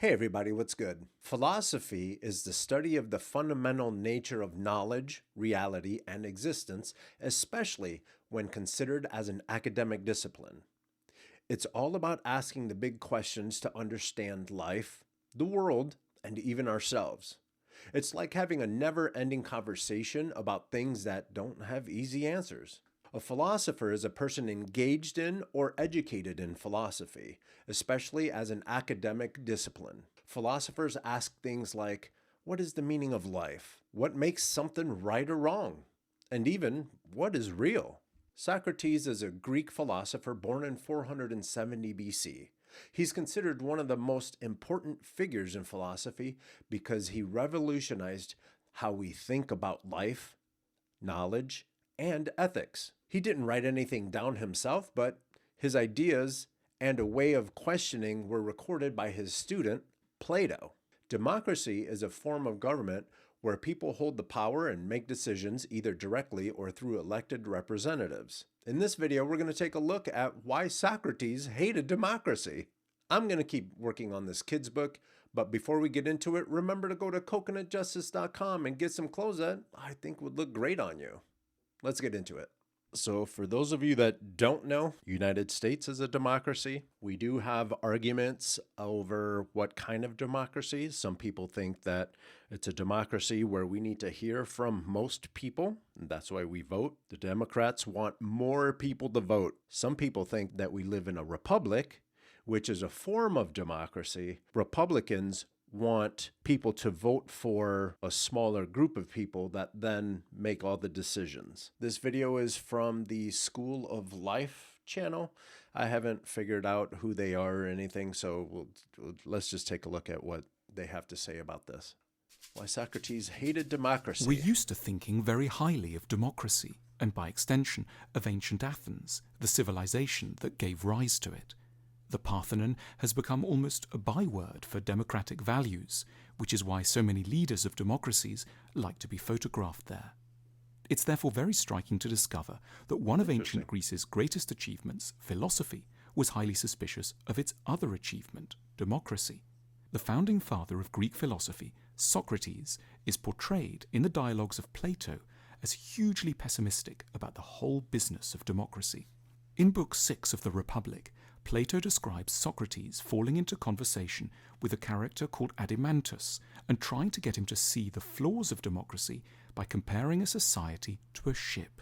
Hey everybody, what's good? Philosophy is the study of the fundamental nature of knowledge, reality, and existence, especially when considered as an academic discipline. It's all about asking the big questions to understand life, the world, and even ourselves. It's like having a never-ending conversation about things that don't have easy answers. A philosopher is a person engaged in or educated in philosophy, especially as an academic discipline. Philosophers ask things like, what is the meaning of life? What makes something right or wrong? And even, what is real? Socrates is a Greek philosopher born in 470 BC. He's considered one of the most important figures in philosophy because he revolutionized how we think about life, knowledge, and ethics. He didn't write anything down himself, but his ideas and a way of questioning were recorded by his student, Plato. Democracy is a form of government where people hold the power and make decisions either directly or through elected representatives. In this video, we're going to take a look at why Socrates hated democracy. I'm going to keep working on this kid's book, but before we get into it, remember to go to coconutjustice.com and get some clothes that I think would look great on you. Let's get into it. So for those of you that don't know, United States is a democracy. We do have arguments over what kind of democracy. Some people think that it's a democracy where we need to hear from most people. And that's why we vote. The Democrats want more people to vote. Some people think that we live in a republic, which is a form of democracy. Republicans want people to vote for a smaller group of people that then make all the decisions. This video is from the School of Life channel. I haven't figured out who they are or anything, so let's just take a look at what they have to say about this. Why Socrates hated democracy. We're used to thinking very highly of democracy, and by extension of ancient Athens, the civilization that gave rise to it. The Parthenon has become almost a byword for democratic values, which is why so many leaders of democracies like to be photographed there. It's therefore very striking to discover that one of ancient Greece's greatest achievements, philosophy, was highly suspicious of its other achievement, democracy. The founding father of Greek philosophy, Socrates, is portrayed in the dialogues of Plato as hugely pessimistic about the whole business of democracy. In Book 6 of the Republic, Plato describes Socrates falling into conversation with a character called Adimantus and trying to get him to see the flaws of democracy by comparing a society to a ship.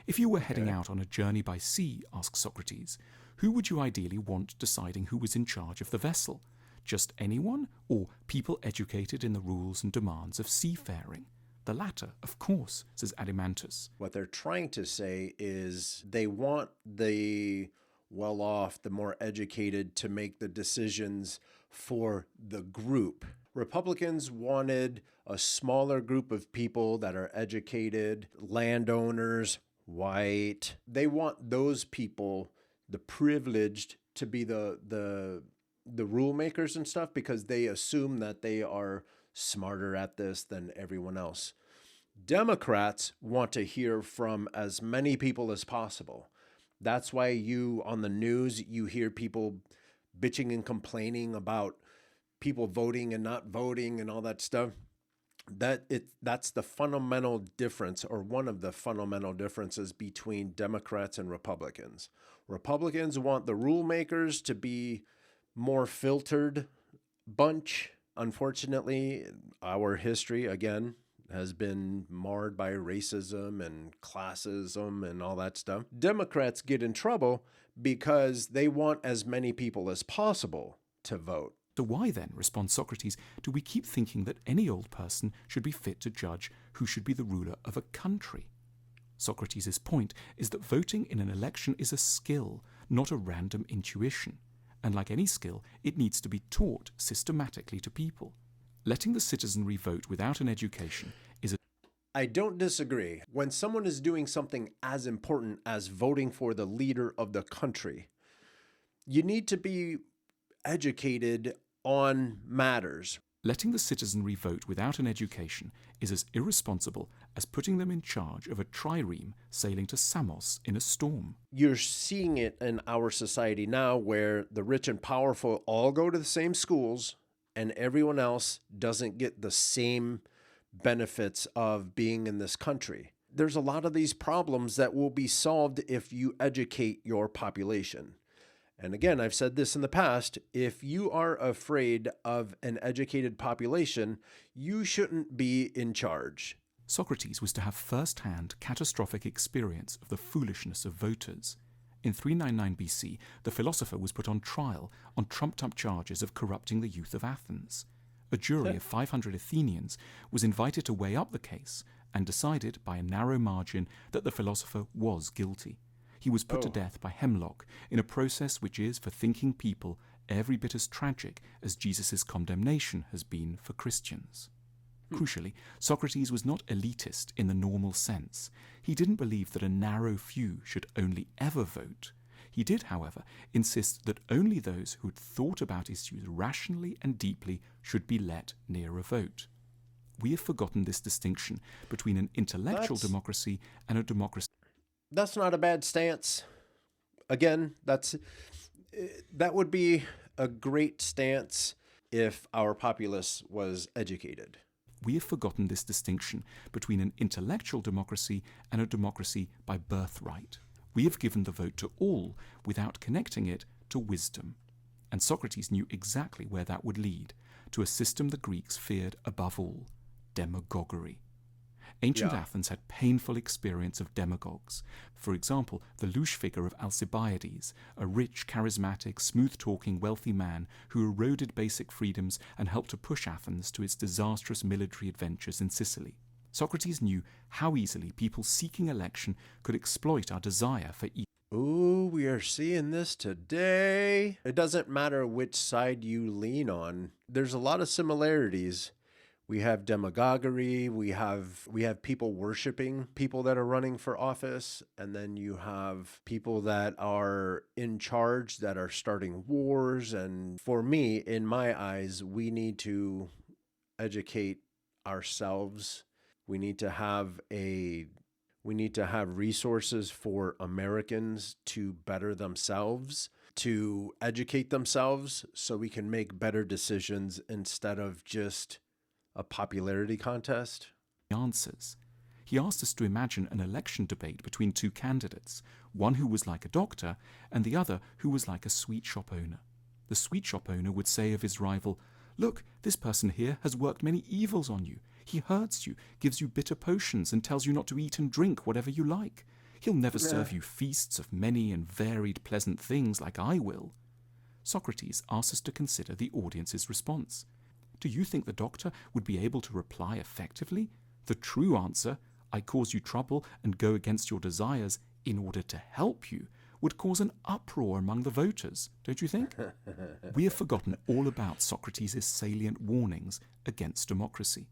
If you were heading out on a journey by sea, asks Socrates, who would you ideally want deciding who was in charge of the vessel? Just anyone, or people educated in the rules and demands of seafaring? The latter, of course, says Adimantus. What they're trying to say is they want the well-off, the more educated to make the decisions for the group. Republicans wanted a smaller group of people that are educated, landowners, white. They want those people, the privileged, to be the rule makers and stuff because they assume that they are smarter at this than everyone else. Democrats want to hear from as many people as possible. That's why on the news, you hear people bitching and complaining about people voting and not voting and all that stuff. That's the fundamental difference, or one of the fundamental differences between Democrats and Republicans. Republicans want the rule makers to be more filtered bunch. Unfortunately, our history, again, has been marred by racism and classism and all that stuff. Democrats get in trouble because they want as many people as possible to vote. So why then, responds Socrates, do we keep thinking that any old person should be fit to judge who should be the ruler of a country? Socrates' point is that voting in an election is a skill, not a random intuition. And like any skill, it needs to be taught systematically to people. Letting the citizenry vote without an education is a... I don't disagree. When someone is doing something as important as voting for the leader of the country, you need to be educated on matters. Letting the citizenry vote without an education is as irresponsible as putting them in charge of a trireme sailing to Samos in a storm. You're seeing it in our society now where the rich and powerful all go to the same schools and everyone else doesn't get the same benefits of being in this country. There's a lot of these problems that will be solved if you educate your population. And again, I've said this in the past, if you are afraid of an educated population, you shouldn't be in charge. Socrates was to have first-hand catastrophic experience of the foolishness of voters. In 399 BC, the philosopher was put on trial on trumped-up charges of corrupting the youth of Athens. A jury of 500 Athenians was invited to weigh up the case and decided by a narrow margin that the philosopher was guilty. He was put to death by hemlock in a process which is, for thinking people, every bit as tragic as Jesus' condemnation has been for Christians. Crucially, Socrates was not elitist in the normal sense. He didn't believe that a narrow few should only ever vote. He did, however, insist that only those who had thought about issues rationally and deeply should be let near a vote. We have forgotten this distinction between an intellectual democracy and a democracy. That's not a bad stance. Again, that would be a great stance if our populace was educated. We have forgotten this distinction between an intellectual democracy and a democracy by birthright. We have given the vote to all without connecting it to wisdom. And Socrates knew exactly where that would lead, to a system the Greeks feared above all, demagoguery. Ancient Athens had painful experience of demagogues. For example, the louche figure of Alcibiades, a rich, charismatic, smooth-talking, wealthy man who eroded basic freedoms and helped to push Athens to its disastrous military adventures in Sicily. Socrates knew how easily people seeking election could exploit our desire for evil. Ooh, we are seeing this today. It doesn't matter which side you lean on. There's a lot of similarities. We have demagoguery, we have people worshiping people that are running for office, and then you have people that are in charge that are starting wars. And for me, in my eyes, we need to educate ourselves. We need to have resources for Americans to better themselves, to educate themselves so we can make better decisions instead of just a popularity contest. Answers. He asked us to imagine an election debate between two candidates, one who was like a doctor and the other who was like a sweet shop owner. The sweet shop owner would say of his rival, "Look, this person here has worked many evils on you. He hurts you, gives you bitter potions, and tells you not to eat and drink whatever you like. He'll never serve you feasts of many and varied pleasant things like I will." Socrates asks us to consider the audience's response. Do you think the doctor would be able to reply effectively? The true answer, "I cause you trouble and go against your desires in order to help you," would cause an uproar among the voters, don't you think? We have forgotten all about Socrates' salient warnings against democracy.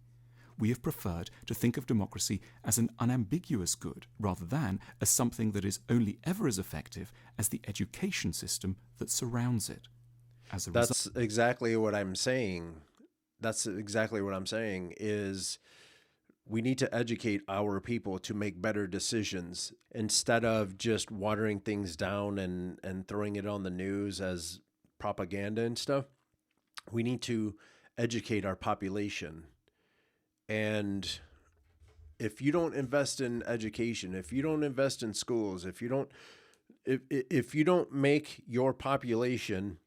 We have preferred to think of democracy as an unambiguous good rather than as something that is only ever as effective as the education system that surrounds it. As a That's exactly what I'm saying. That's exactly what I'm saying is we need to educate our people to make better decisions instead of just watering things down and throwing it on the news as propaganda and stuff. We need to educate our population. And if you don't invest in education, if you don't invest in schools, if you don't make your population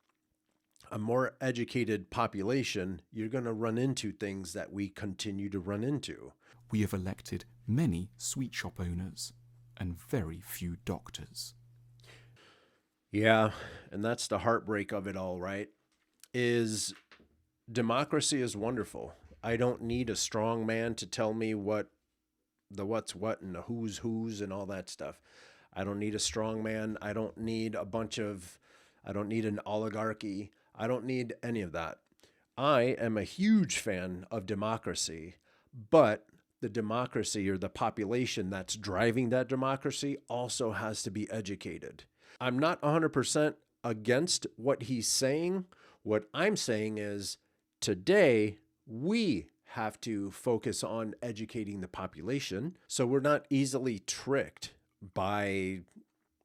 a more educated population, you're going to run into things that we continue to run into. We have elected many sweet shop owners and very few doctors. Yeah, and that's the heartbreak of it all, right? Is democracy is wonderful. I don't need a strong man to tell me what the what's what and the who's and all that stuff. I don't need a strong man. I don't need an oligarchy. I don't need any of that. I am a huge fan of democracy, but the democracy or the population that's driving that democracy also has to be educated. I'm not 100% against what he's saying. What I'm saying is today we have to focus on educating the population so we're not easily tricked by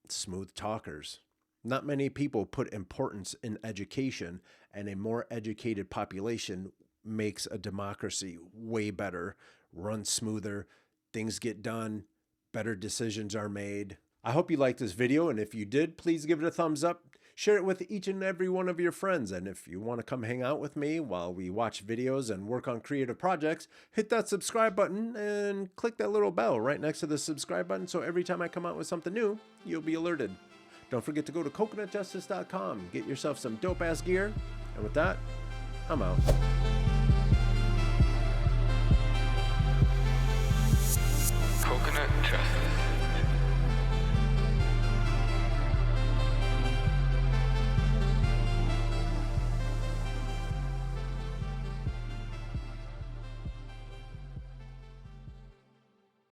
smooth talkers. Not many people put importance in education and a more educated population makes a democracy way better, runs smoother, things get done, better decisions are made. I hope you liked this video, and if you did, please give it a thumbs up. Share it with each and every one of your friends, and if you want to come hang out with me while we watch videos and work on creative projects, hit that subscribe button and click that little bell right next to the subscribe button so every time I come out with something new, you'll be alerted. Don't forget to go to coconutjustice.com, get yourself some dope-ass gear, and with that, I'm out. Coconut Justice.